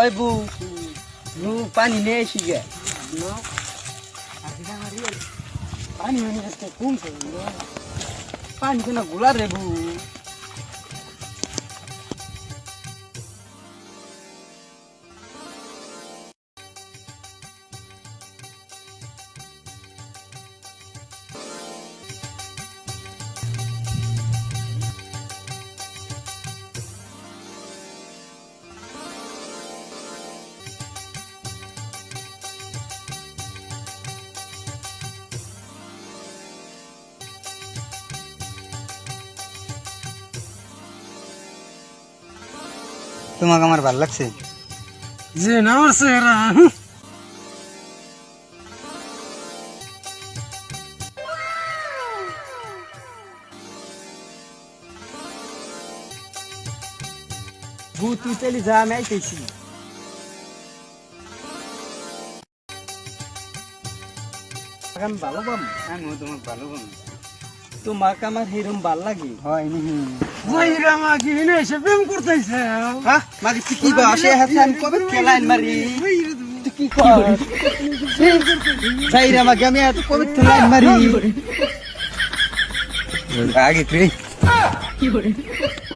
ওই বউ পানি নিয়ে এসি গে পানি মানে একটা কোন পানি কেন গুলা রে বউ তোমাকে আমার ভালো লাগছে যে না আমার চেহারা বউ তুই চলি যা আমি আইতেছি আমি ভালো পাম আমিও তোমাকে ভালো বলি তোমাকে আমার হিরম ভাল লাগে হয় নি যাইরা আমাকে এনে এসে প্রেম করতেছে হ্যাঁ মাকে তুই কি বসে হাতে আমি কবে খেলাইন মারি তুই কি কর যাই রে আমাকে আমি এত কবে খেলাইন মারি আগে তুই